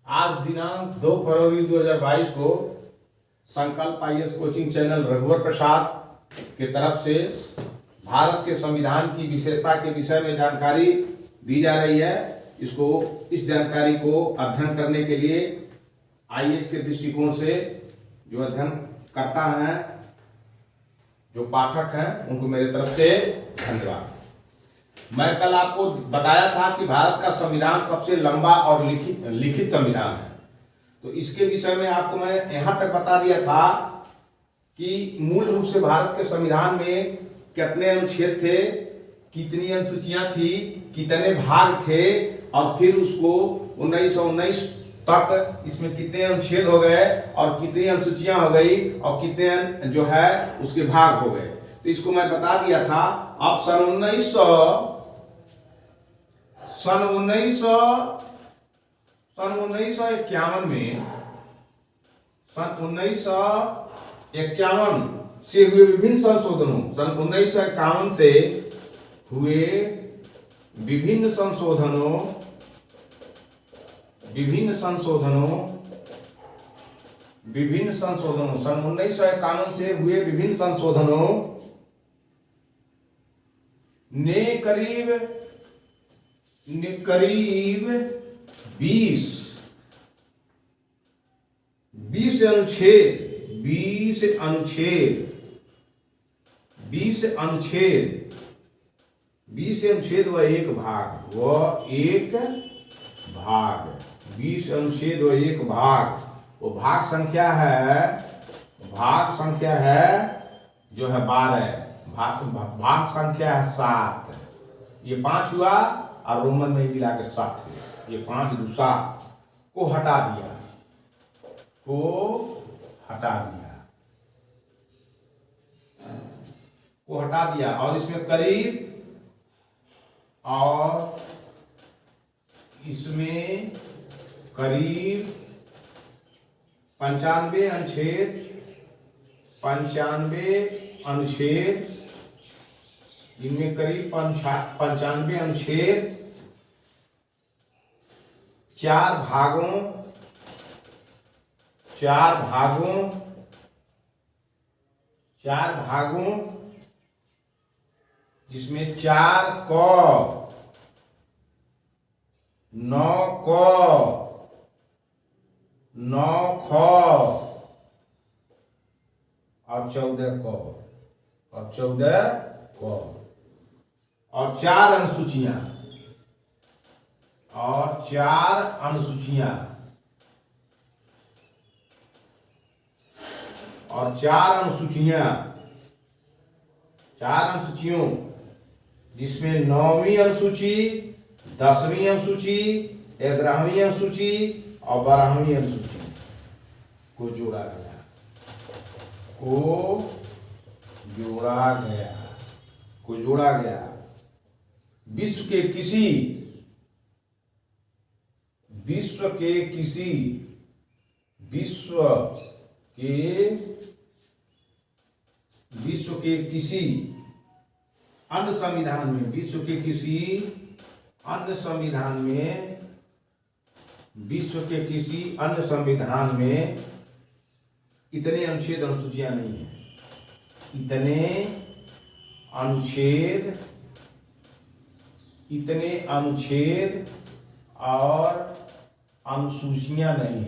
आज दिनांक 2 फरवरी 2022 को संकल्प आईएएस कोचिंग चैनल रघुवर प्रसाद के तरफ से भारत के संविधान की विशेषता के विषय में जानकारी दी जा रही है। इस जानकारी को अध्ययन करने के लिए आईएएस के दृष्टिकोण से जो अध्ययन करता है, जो पाठक हैं, उनको मेरे तरफ से धन्यवाद। मैं कल आपको बताया था कि भारत का संविधान सबसे लंबा और लिखित संविधान है। तो इसके विषय में आपको मैं यहां तक बता दिया था कि मूल रूप से भारत के संविधान में कितने अनुच्छेद थे, कितनी अनुसूचियां थी, कितने भाग थे, और फिर उसको 1919 तक इसमें कितने अनुच्छेद हो गए और कितनी अनुसूचियां हो गई और कितने जो है उसके भाग हो गए। तो इसको मैं बता दिया था। अब सन 1951 से हुए विभिन्न संशोधनों, सन 1951 से हुए विभिन्न संशोधनों सन 1951 से हुए विभिन्न संशोधनों ने करीब 20 अनुच्छेद व एक भाग 20 अनुच्छेद व एक भाग। वो भाग संख्या है जो है 12, भाग संख्या है 7। ये 5 हुआ और रोमन में मिला के 7 हुआ। ये 5 2 7 को हटा दिया और इसमें करीब 95 अनुच्छेद, इनमें करीब 95 अनुच्छेद 4 भागों जिसमें 4 क 9 ख और 14 क और 4 अनुसूचियां जिसमें 9वीं अनुसूची, 10वीं अनुसूची, 11वीं अनुसूची और 12वीं अनुसूची को जोड़ा गया। विश्व के किसी अन्य संविधान में इतने अनुच्छेद अनुसूचियां नहीं है। इतने अनुच्छेद और अनुसूचियां नहीं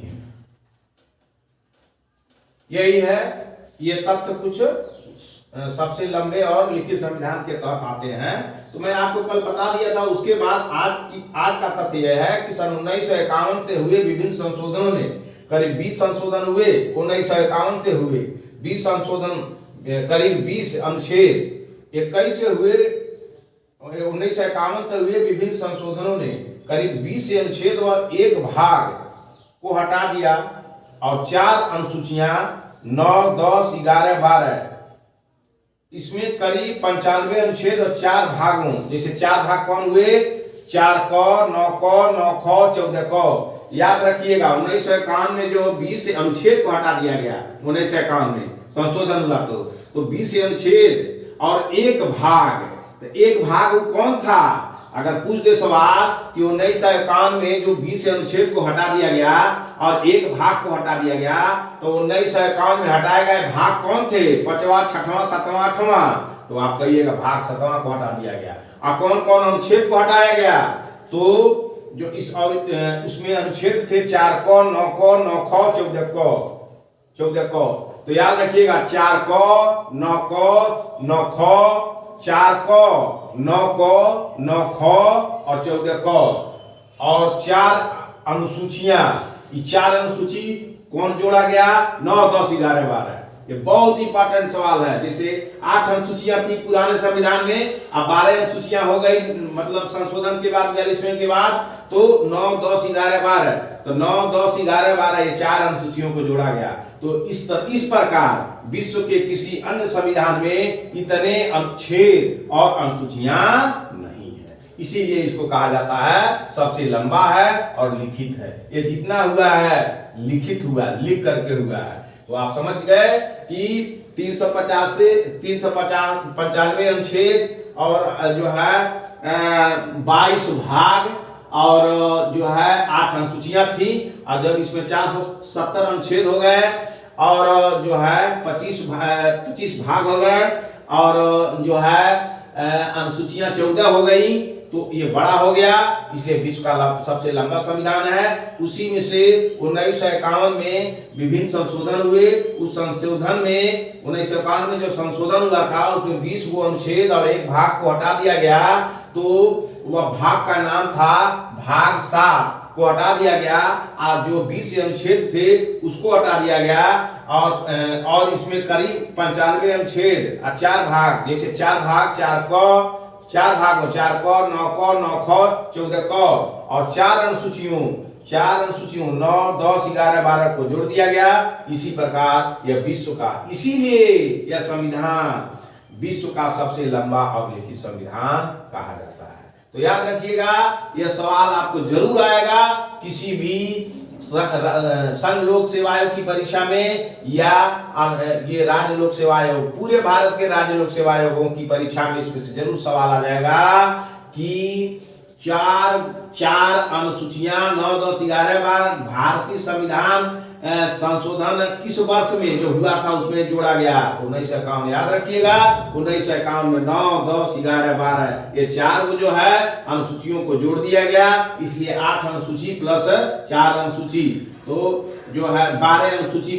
है। यही है, ये तथ्य कुछ सबसे लंबे और लिखित संविधान के तहत आते हैं। तो मैं आपको कल बता दिया था। उसके बाद आज का तथ्य यह है कि सन 1951 से हुए विभिन्न संशोधनों ने करीब 20 संशोधन हुए। 1951 से हुए 20 संशोधन, करीब 20 अनुच्छेद 21 से हुए 1951 से हुए विभिन्न संशोधनों ने करीब 20 अनुच्छेद व एक भाग को हटा दिया और 4 अनुसूचियां 9, 10, 11, 12, इसमें करीब 95 अनुच्छेद और 4 भागों, जैसे 4 भाग कौन हुए, 4 क, 9 ख, 14 क। याद रखिएगा 1951 में जो 20 अनुच्छेद को हटा दिया गया, 1951 में संशोधन हुआ तो 20 अनुच्छेद और एक भाग तो एक भाग वो कौन था? अगर पूछ दे सवाल कि 1951 में जो 20 अनुच्छेद को हटा दिया गया और एक भाग को हटा दिया गया, तो 1951 में हटाए गए भाग कौन थे? 5वां, 6वां, 7वां, 8वां। तो आप कहिएगा भाग 7वां को हटा दिया गया। और कौन कौन अनुच्छेद को हटाया गया? तो जो इस और उसमें अनुच्छेद थे 4 क, 9 क, 9 ख, 14 क। तो याद रखिएगा 4 क, 9 क, 9 ख, 4 क, 9 क, 9 ख और 14 क। और 4 अनुसूचियां, ये 4 अनुसूची कौन जोड़ा गया? 9, 10, 11, 12। ये बहुत इंपॉर्टेंट सवाल है। जैसे 8 अनुसूचियां थी पुराने संविधान में, अब 12 अनुसूचियां हो गई, मतलब संशोधन के बाद 42वें के बाद, तो 9, 10, 11, 12। तो 9, 10, 11, 12 ये 4 अनुसूचियों को जोड़ा गया। तो इस प्रकार विश्व के किसी अन्य संविधान में इतने अनुच्छेद और अनुसूचियां नहीं है, इसीलिए इसको कहा जाता है सबसे लंबा है और लिखित है। ये जितना हुआ है लिखित हुआ, लिख करके हुआ है। तो आप समझ गए कि 350 से 395 अनुच्छेद और जो है 22 भाग और जो है 8 अनुसूचियां थी। और जब इसमें 470 अनुच्छेद हो गए और जो है 25 भाग हो गए और जो है अनुसूचियां 14 हो गई, तो ये बड़ा हो गया, इसलिए विश्व का सबसे लंबा संविधान है। उसी में से 1951 में विभिन्न संशोधन हुए। उस संशोधन में 1951 में जो संशोधन हुआ था उसमें 20 गो अनुच्छेद और एक भाग को हटा दिया गया। तो वह भाग का नाम था भाग 7 को हटा दिया गया और जो 20 अनुच्छेद थे उसको हटा दिया गया। और इसमें करीब 95 अनुच्छेद और 4 भाग, जैसे 4 भाग 4 क, 4 भागों 4 क, 9 क, 9 ख, 14 क और 4 अनुसूचियों 9, 10, 11, 12 को जोड़ दिया गया। इसी प्रकार यह विश्व का, इसीलिए यह संविधान विश्व का सबसे लंबा और लिखित संविधान कहा जाता है। तो याद रखिएगा, यह सवाल आपको जरूर आएगा किसी भी संघ लोक सेवा आयोग की परीक्षा में, या ये राज्य लोक सेवा आयोग, पूरे भारत के राज्य लोक सेवा आयोगों की परीक्षा में इसमें से जरूर सवाल आ जाएगा कि 4 अनुसूचियां 9, 10, 11, 12 भारतीय संविधान संशोधन किस वर्ष में जो हुआ था उसमें जोड़ा गया? तो 1951। याद रखिएगा 1951 में 9, 10, 11, 12 ये 4 को जो है अनुसूचियों को जोड़ दिया गया, इसलिए 8 अनुसूची प्लस 4 अनुसूची, तो जो है 12 अनुसूची,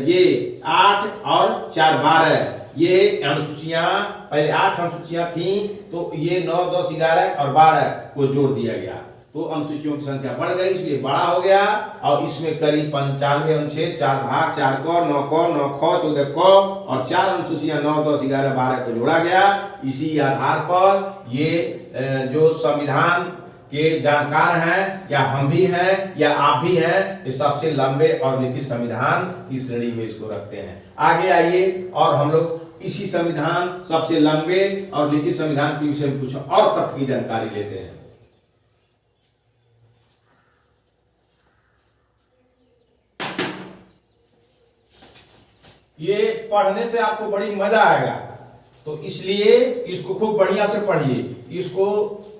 ये 8 और 4 12 ये अनुसूचियां, पहले 8 अनुसूचियां थी, तो ये 9, 10, 11 और 12 को जोड़ दिया गया। तो अनुसूचियों की संख्या बढ़ गई, इसलिए बड़ा हो गया। और इसमें करीब 95 अनुच्छेद, 4 भाग 4 क, 9 क, 9 ख, 14 क और 4 अनुसूचियां 9, 10, 11, 12 को जोड़ा गया। इसी आधार पर ये जो संविधान के जानकार हैं, या हम भी हैं या आप भी हैं, ये सबसे लंबे और लिखित संविधान की श्रेणी में इसको रखते हैं। आगे आइए और हम लोग इसी संविधान, सबसे लंबे और लिखित संविधान के विषय में कुछ और तथ्य की जानकारी लेते हैं। ये पढ़ने से आपको बड़ी मजा आएगा, तो इसलिए इसको खूब बढ़िया से पढ़िए। इसको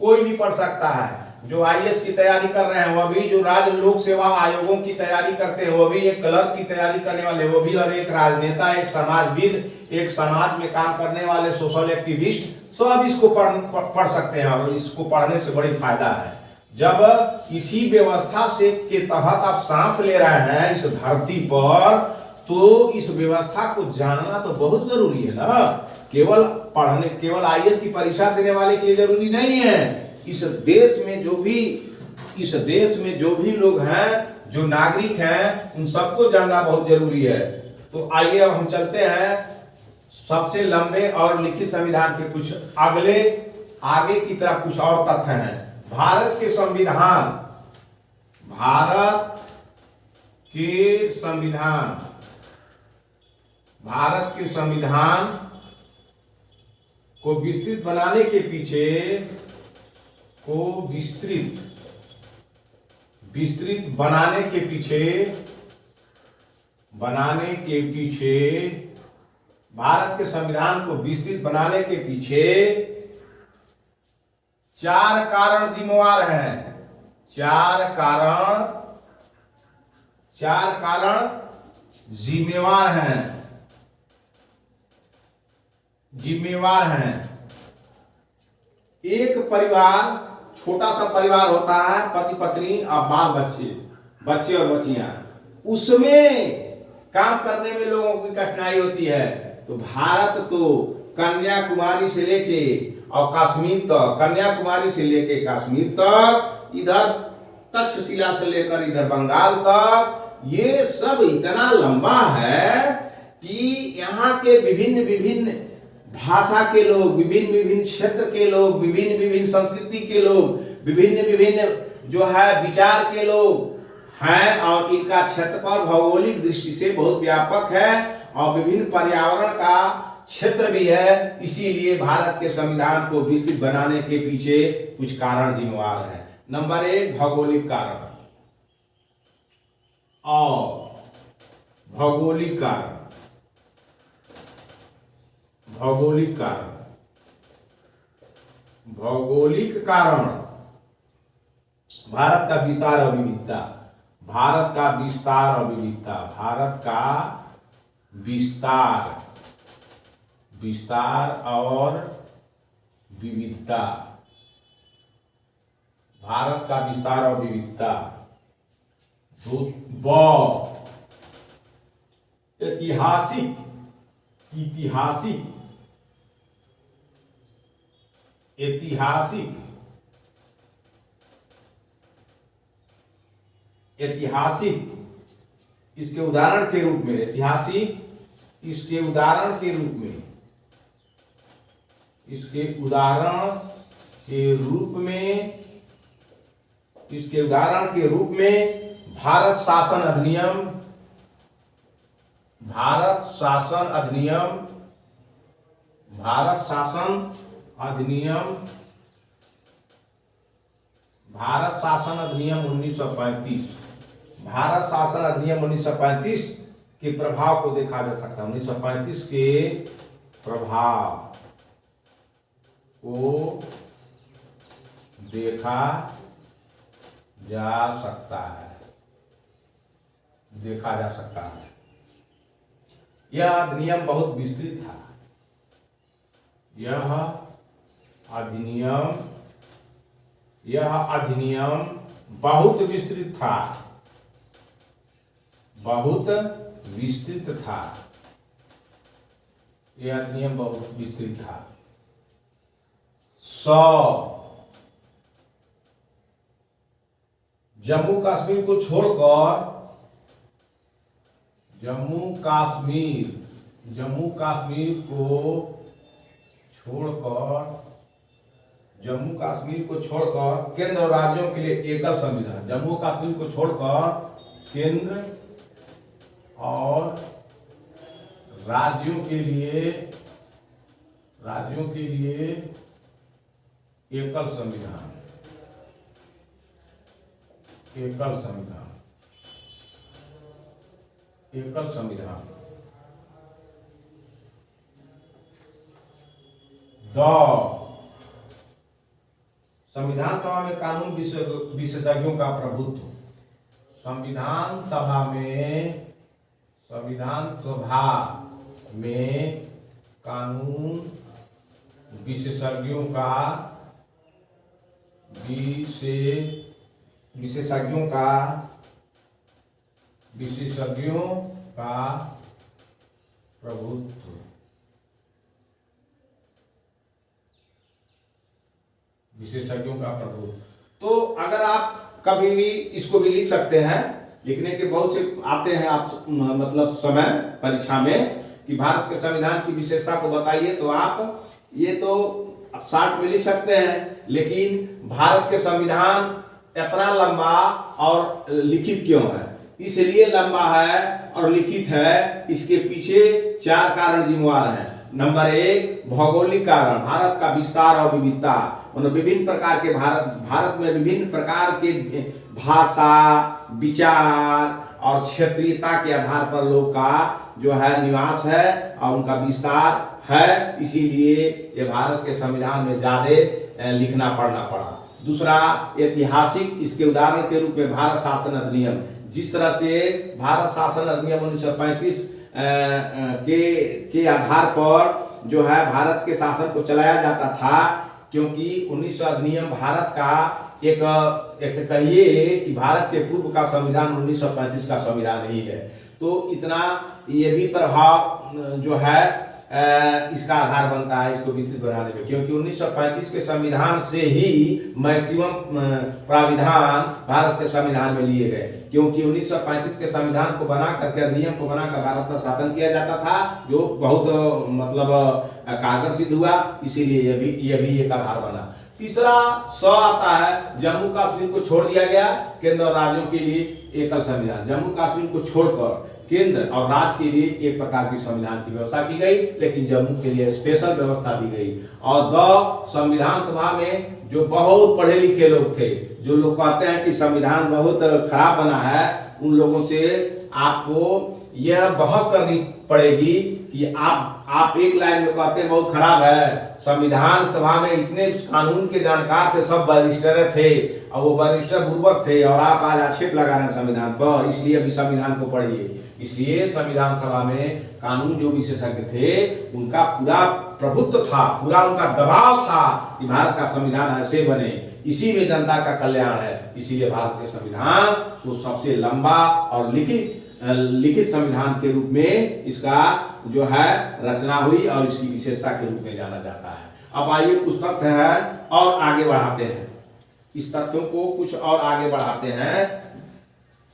कोई भी पढ़ सकता है, जो आईएएस की तैयारी कर रहे हैं वह भी, जो राज्य लोक सेवा आयोगों की तैयारी करते हैं वो भी, एक क्लर्क की तैयारी करने वाले वो भी, और एक राजनेता, एक समाजविद, एक समाज में काम करने वाले सोशल एक्टिविस्ट, सब इसको पढ़ सकते हैं। और इसको पढ़ने से बड़ी फायदा है। जब किसी व्यवस्था से के तहत आप सांस ले रहे हैं इस धरती पर, तो इस व्यवस्था को जानना तो बहुत जरूरी है ना। केवल आईएएस की परीक्षा देने वाले के लिए जरूरी नहीं है। इस देश में जो भी लोग हैं, जो नागरिक हैं, उन सबको जानना बहुत जरूरी है। तो आइए अब हम चलते हैं सबसे लंबे और लिखित संविधान के कुछ आगे की तरफ कुछ और तथ्य हैं। भारत के संविधान को विस्तृत बनाने के पीछे चार कारण जिम्मेवार हैं। चार कारण जिम्मेवार हैं। एक परिवार, छोटा सा परिवार होता है, पति पत्नी और बाल बच्चे और बच्चियां, उसमें काम करने में लोगों की कठिनाई होती है। तो भारत तो कन्याकुमारी से लेके और कन्याकुमारी से लेके कश्मीर तक, इधर तक्षशिला से लेकर इधर बंगाल तक, ये सब इतना लंबा है कि यहाँ के विभिन्न भाषा के लोग, विभिन्न क्षेत्र के लोग, विभिन्न संस्कृति के लोग, विभिन्न जो है विचार के लोग हैं, और इनका क्षेत्रफल भौगोलिक दृष्टि से बहुत व्यापक है और विभिन्न पर्यावरण का क्षेत्र भी है। इसीलिए भारत के संविधान को विस्तृत बनाने के पीछे कुछ कारण जिम्मेवार हैं। नंबर 1 भौगोलिक कारण। और भौगोलिक कारण भारत का विस्तार और विविधता। भारत का विस्तार और विविधता। भारत का विस्तार और विविधता। ऐतिहासिक इसके उदाहरण के रूप में, इसके उदाहरण के रूप में भारत शासन अधिनियम 1935 के प्रभाव को देखा जा सकता है। 1935 के प्रभाव को देखा जा सकता है। यह अधिनियम बहुत विस्तृत था। यह अधिनियम बहुत विस्तृत था। यह अधिनियम बहुत विस्तृत था। 100 जम्मू कश्मीर को छोड़कर केंद्र और राज्यों के लिए एकल संविधान। जम्मू कश्मीर को छोड़कर केंद्र और राज्यों के लिए एकल संविधान। 2 संविधान सभा में कानून विशेषज्ञों का प्रभुत्व। संविधान सभा में कानून विशेषज्ञों का प्रभुत्व। तो अगर आप कभी भी इसको भी लिख सकते हैं, लिखने के बहुत से आते हैं आप मतलब समय परीक्षा में कि भारत के संविधान की विशेषता को बताइए, तो आप ये तो शॉर्ट में लिख सकते हैं, लेकिन भारत के संविधान इतना लंबा और लिखित क्यों है? इसलिए लंबा है और लिखित है, इसके पीछे 4 कारण जिम्मेवार हैं। नंबर 1 भौगोलिक कारण। भारत का विस्तार और विविधता, मतलब विभिन्न प्रकार के भारत में विभिन्न प्रकार के भाषा, विचार और क्षेत्रीयता के आधार पर लोग का जो है निवास है और उनका विस्तार है। इसीलिए ये भारत के संविधान में ज्यादा लिखना पढ़ना पड़ा। दूसरा, ऐतिहासिक इसके उदाहरण के रूप में भारत शासन अधिनियम, जिस तरह से भारत शासन अधिनियम 1935 के आधार पर जो है भारत के शासन को चलाया जाता था, क्योंकि 1900 अधिनियम भारत का एक कहिए कि भारत के पूर्व का संविधान 1935 का संविधान ही है। तो इतना ये भी प्रभाव जो है इसका आधार बनता है इसको विस्तृत बनाने में, क्योंकि 1935 के संविधान से ही मैक्सिमम प्राविधान भारत के संविधान में लिए गए, क्योंकि 1935 के संविधान को बना करके अधिनियम को बनाकर भारत पर शासन किया जाता था, जो बहुत मतलब कारगर सिद्ध हुआ, इसीलिए ये भी एक आधार बना। तीसरा आता है, जम्मू कश्मीर को छोड़ दिया गया, केंद्र और राज्यों के लिए एकल संविधान। जम्मू कश्मीर को छोड़कर केंद्र और राज्य के लिए एक प्रकार की संविधान की व्यवस्था की गई, लेकिन जम्मू के लिए स्पेशल व्यवस्था दी गई। और संविधान सभा में जो बहुत पढ़े लिखे लोग थे, जो लोग कहते हैं कि संविधान बहुत खराब बना है, उन लोगों से आपको यह बहस करनी पड़ेगी कि आप एक लाइन में कहते हैं बहुत खराब है। संविधान सभा में इतने कानून के जानकार थे, सब बैरिस्टर थे, और वो बैरिस्टर बुर्बक थे, और आप आज आक्षेप लगा रहे हैं संविधान पर, इसलिए अभी संविधान को पढ़िए। इसलिए संविधान सभा में कानून जो विशेषज्ञ थे, उनका पूरा प्रभुत्व था, पूरा उनका दबाव था कि भारत का संविधान ऐसे बने, इसी में जनता का कल्याण है। इसीलिए भारत के संविधान को सबसे लंबा और लिखित संविधान के रूप में इसका जो है रचना हुई, और इसकी विशेषता के रूप में जाना जाता है। अब आइए कुछ तथ्य है और आगे बढ़ाते हैं, इस तथ्यों को कुछ और आगे बढ़ाते हैं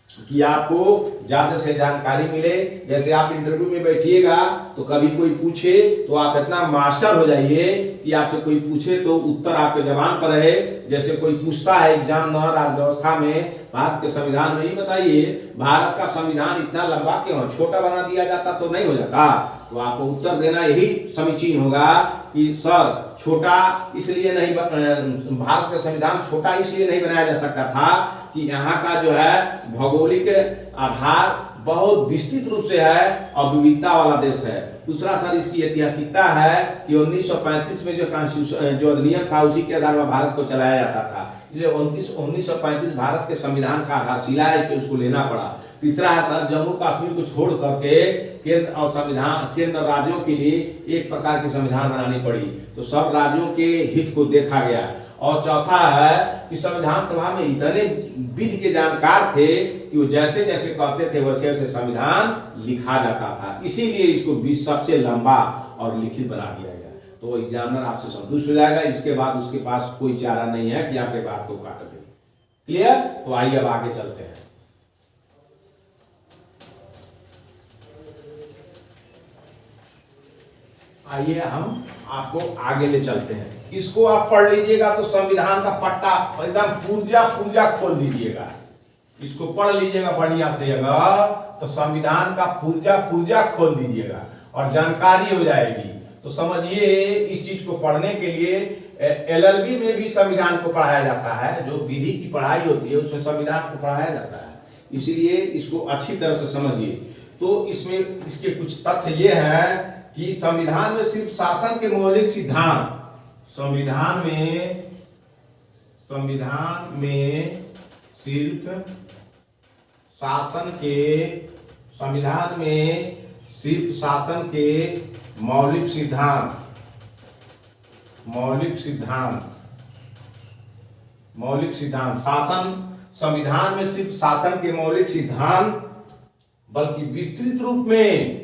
कि आपको ज्यादा से जानकारी मिले। जैसे आप इंटरव्यू में बैठिएगा तो कभी कोई पूछे तो आप इतना मास्टर हो जाइए कि आपसे कोई पूछे तो उत्तर आपके जबान पर रहे। जैसे कोई पूछता है एग्जाम में, राज्य व्यवस्था में, भारत के संविधान में, ही बताइए भारत का संविधान इतना लंबा क्यों है, छोटा बना दिया जाता तो नहीं हो जाता। तो आपको उत्तर देना यही समीचीन होगा कि सर छोटा इसलिए नहीं, भारत का संविधान छोटा इसलिए नहीं बनाया जा सकता था कि यहाँ का जो है भौगोलिक आधार बहुत विस्तृत रूप से है और विविधता वाला देश है। दूसरा सर इसकी ऐतिहासिकता है कि 1935 में जो कॉन्स्टिट्यूशन जो अधिनियम था उसी के आधार पर भारत को चलाया जाता था, इसलिए 1935 भारत के संविधान का आधारशिला है कि उसको लेना पड़ा। तीसरा है सर जम्मू कश्मीर को छोड़ करके केंद्र और राज्यों के लिए एक प्रकार की संविधान बनानी पड़ी, तो सब राज्यों के हित को देखा गया। और चौथा है कि संविधान सभा में इतने विधि के जानकार थे कि वो जैसे जैसे कहते थे वैसे वैसे संविधान लिखा जाता था, इसीलिए इसको सबसे लंबा और लिखित बना दिया गया। तो एग्जामिनर आपसे संतुष्ट हो जाएगा, इसके बाद उसके पास कोई चारा नहीं है कि आपके बात को काट दे। क्लियर? तो आइए अब आगे चलते हैं। आइए हम आपको आगे ले चलते हैं। इसको आप पढ़ लीजिएगा तो संविधान का पट्टा एकदम पूर्जा खोल दीजिएगा। इसको पढ़ लीजिएगा बढ़िया से, अगर तो संविधान का पूर्जा खोल दीजिएगा और जानकारी हो जाएगी। तो समझिए इस चीज को पढ़ने के लिए LLB में भी संविधान को पढ़ाया जाता है, जो विधि की पढ़ाई होती है उसमें संविधान को पढ़ाया जाता है, इसीलिए इसको अच्छी तरह से समझिए। तो इसमें इसके कुछ तथ्य ये है कि संविधान में सिर्फ शासन के मौलिक सिद्धांत, संविधान में सिर्फ शासन के मौलिक सिद्धांत संविधान में सिर्फ शासन के मौलिक सिद्धांत बल्कि विस्तृत रूप में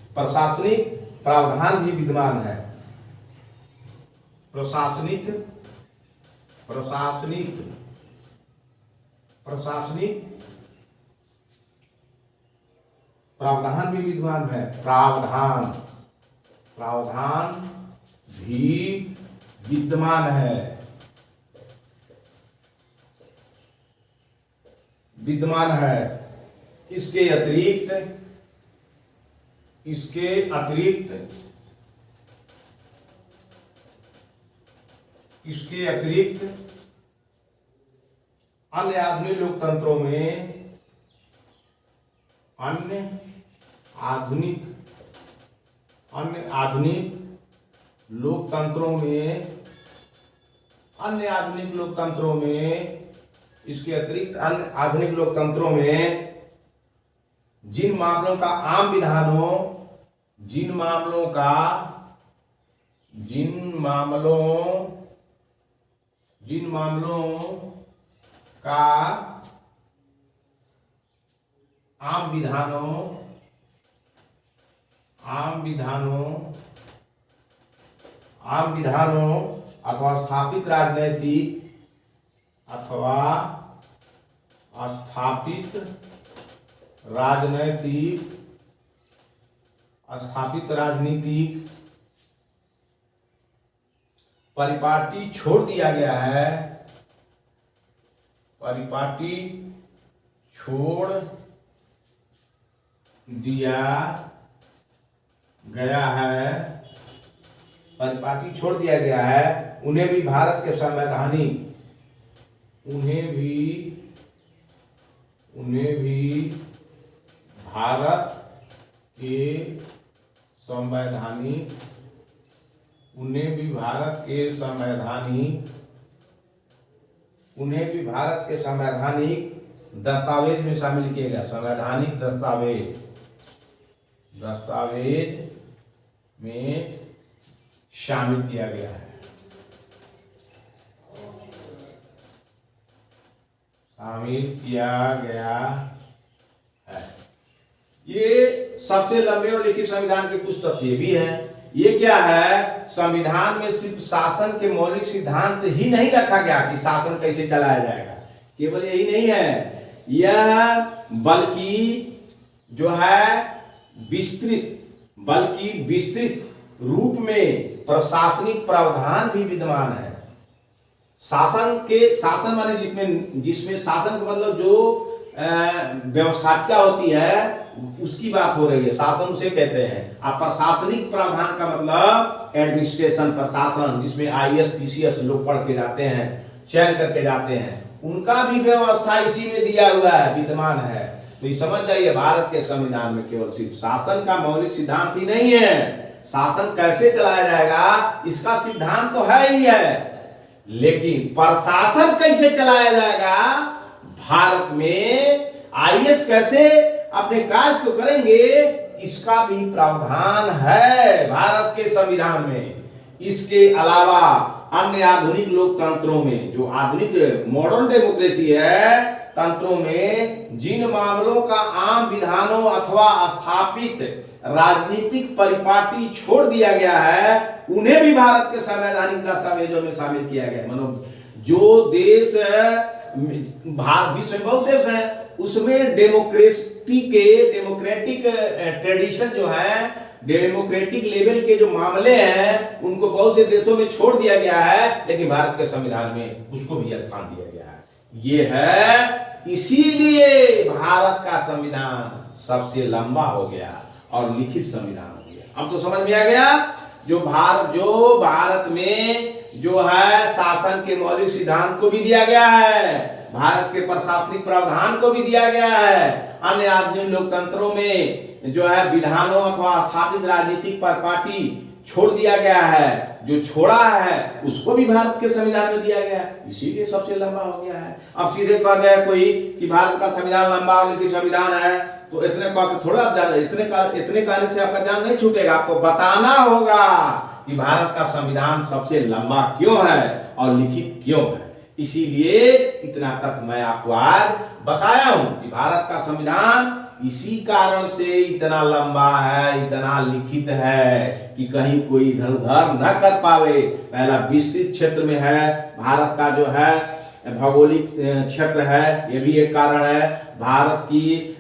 प्रशासनिक प्रावधान भी विद्यमान है। प्रशासनिक प्रावधान भी विद्यमान है। प्रावधान भी विद्यमान है। इसके अतिरिक्त अन्य आधुनिक लोकतंत्रों में अन्य आधुनिक लोकतंत्रों में इसके अतिरिक्त अन्य आधुनिक लोकतंत्रों में जिन मामलों का आम विधानों अथवा स्थापित राजनीतिक परिपाटी छोड़ दिया गया है, परिपाटी छोड़ दिया गया है, उन्हें भी भारत के संवैधानिक दस्तावेज में शामिल किया गया, संवैधानिक दस्तावेज में शामिल किया गया है, ये सबसे लंबे और लिखित संविधान के कुछ तथ्य भी हैं। ये क्या है, संविधान में सिर्फ शासन के मौलिक सिद्धांत ही नहीं रखा गया कि शासन कैसे चलाया जाएगा, केवल यही नहीं है, यह बल्कि जो है विस्तृत रूप में प्रशासनिक प्रावधान भी विद्यमान है। शासन माने जिसमें शासन का मतलब जो व्यवस्थापिका होती है उसकी बात हो रही है, शासन उसे कहते हैं। अब प्रशासनिक प्रावधान का मतलब एडमिनिस्ट्रेशन, प्रशासन, जिसमें IAS PCS लोग पढ़ के जाते हैं, चयन करके जाते हैं, उनका भी व्यवस्था इसी में दिया हुआ है, विद्यमान है। तो ये समझ जाइए, भारत के संविधान में केवल सिर्फ शासन का मौलिक सिद्धांत ही नहीं है, शासन कैसे चलाया जाएगा इसका सिद्धांत तो है ही है, लेकिन प्रशासन कैसे चलाया जाएगा, भारत में IAS कैसे अपने कार्य को करेंगे, इसका भी प्रावधान है भारत के संविधान में। इसके अलावा अन्य आधुनिक लोकतंत्रों में, जो आधुनिक मॉडर्न डेमोक्रेसी है, तंत्रों में जिन मामलों का आम विधानों अथवा स्थापित राजनीतिक परिपाटी छोड़ दिया गया है, उन्हें भी भारत के संवैधानिक दस्तावेजों में शामिल किया गया है। मतलब जो देश विश्व में बहुत देश है, उसमें डेमोक्रेटिक ट्रेडिशन जो है, डेमोक्रेटिक लेवल के जो मामले हैं, उनको बहुत से देशों में छोड़ दिया गया है, लेकिन भारत के संविधान में उसको भी स्थान दिया गया है। ये है, इसीलिए भारत का संविधान सबसे लंबा हो गया और लिखित संविधान हो गया। अब तो समझ में आ गया, जो भारत में जो है शासन के मौलिक सिद्धांत को भी दिया गया है, भारत के प्रशासनिक प्रावधान को भी दिया गया है, अन्य आधुनिक लोकतंत्रों में जो है विधानों अथवा स्थापित राजनीतिक परिपाटी छोड़ दिया गया है, जो छोड़ा है उसको भी भारत के संविधान में दिया गया है, इसीलिए सबसे लंबा हो गया है। अब सीधे कह गया कोई कि भारत का संविधान लंबा और लिखित संविधान है, तो इतने कह के थोड़ा ज्यादा इतने कहने से आपका जान नहीं छूटेगा, आपको बताना होगा कि भारत का संविधान सबसे लंबा क्यों है और लिखित क्यों है। इसीलिए इतना तक मैं आपको आज बताया हूं कि भारत का संविधान इसी कारण से इतना लंबा है, इतना लिखित है कि कहीं कोई इधर उधर न कर पावे। पहला विस्तृत क्षेत्र में है, भारत का जो है भौगोलिक क्षेत्र है, ये भी एक कारण है। भारत की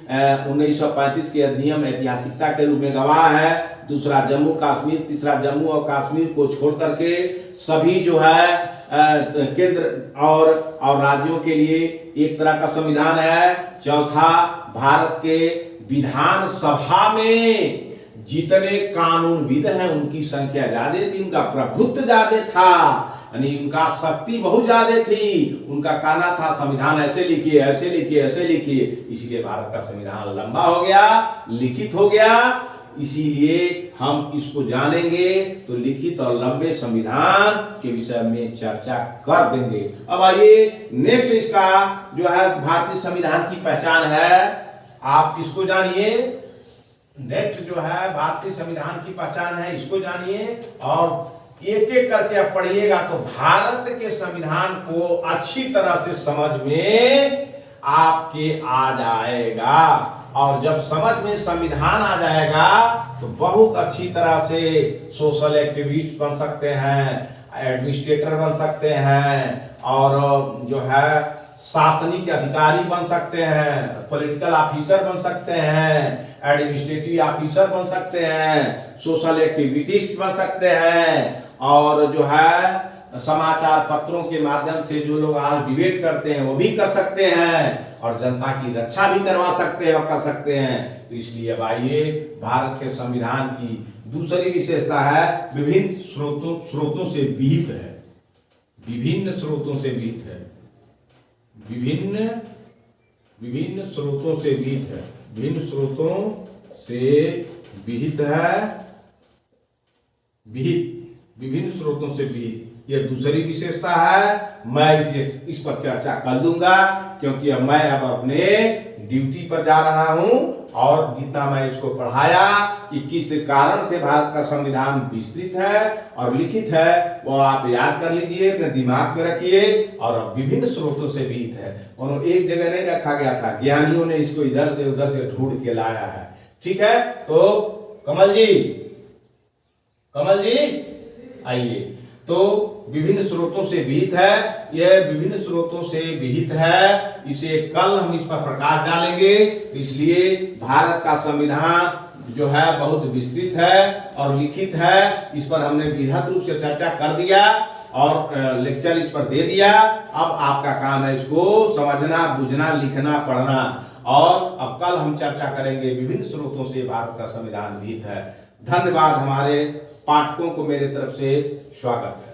1935 के अधिनियम ऐतिहासिकता के रूप में गवाह है। दूसरा जम्मू कश्मीर, तीसरा जम्मू और कश्मीर को छोड़ करके सभी जो है केंद्र और राज्यों के लिए एक तरह का संविधान है। चौथा, भारत के विधान सभा में जितने कानूनविद हैं उनकी संख्या ज्यादा थी, उनका प्रभुत्व ज्यादा था, यानी उनका शक्ति बहुत ज्यादा थी, उनका कहना था संविधान ऐसे लिखिए, ऐसे लिखिए, ऐसे लिखिए, इसलिए भारत का संविधान लंबा हो गया, लिखित हो गया। इसीलिए हम इसको जानेंगे तो लिखित और लंबे संविधान के विषय में चर्चा कर देंगे। अब आइए नेक्स्ट, इसका जो है भारतीय संविधान की पहचान है, आप इसको जानिए। नेक्स्ट जो है भारतीय संविधान की पहचान है, इसको जानिए और एक एक करके आप पढ़िएगा तो भारत के संविधान को अच्छी तरह से समझ में आपके आ जाएगा। और जब समझ में संविधान आ जाएगा तो बहुत अच्छी तरह से सोशल एक्टिविस्ट बन सकते हैं, एडमिनिस्ट्रेटर बन सकते हैं, और जो है शासनिक अधिकारी बन सकते हैं, पॉलिटिकल ऑफिसर बन सकते हैं, एडमिनिस्ट्रेटिव ऑफिसर बन सकते हैं, सोशल एक्टिविस्ट बन सकते हैं, और जो है समाचार पत्रों के माध्यम से जो लोग आज डिबेट करते हैं वो भी कर सकते हैं, और जनता की रक्षा भी करवा सकते हैं और कर सकते हैं। तो इसलिए अब आइए, भारत के संविधान की दूसरी विशेषता है विभिन्न स्रोतों से विहित है। विभिन्न स्रोतों से विहित है, विभिन्न स्रोतों से विहित है, विभिन्न स्रोतों से विहित है, विभिन्न स्रोतों से विहित, यह दूसरी विशेषता है। मैं इस पर चर्चा कर दूंगा क्योंकि अब मैं अपने ड्यूटी पर जा रहा हूं, और जितना मैं इसको पढ़ाया कि किस कारण से भारत का संविधान विस्तृत है और लिखित है वो आप याद कर लीजिए, अपने दिमाग में रखिए। और विभिन्न स्रोतों से विहित है, उन्होंने एक जगह नहीं रखा गया था, ज्ञानियों ने इसको इधर से उधर से ढूंढ के लाया है। ठीक है, तो कमल जी आइए। तो विभिन्न स्रोतों से विहित है, यह विभिन्न स्रोतों से विहित है, इसे कल हम इस पर प्रकाश डालेंगे। इसलिए भारत का संविधान जो है बहुत विस्तृत है और लिखित है, इस पर हमने बृहद रूप से चर्चा कर दिया और लेक्चर इस पर दे दिया। अब आपका काम है इसको समझना, बुझना, लिखना, पढ़ना, और अब कल हम चर्चा करेंगे विभिन्न स्रोतों से भारत का संविधान विहित है। धन्यवाद, हमारे पाठकों को मेरे तरफ से स्वागत है।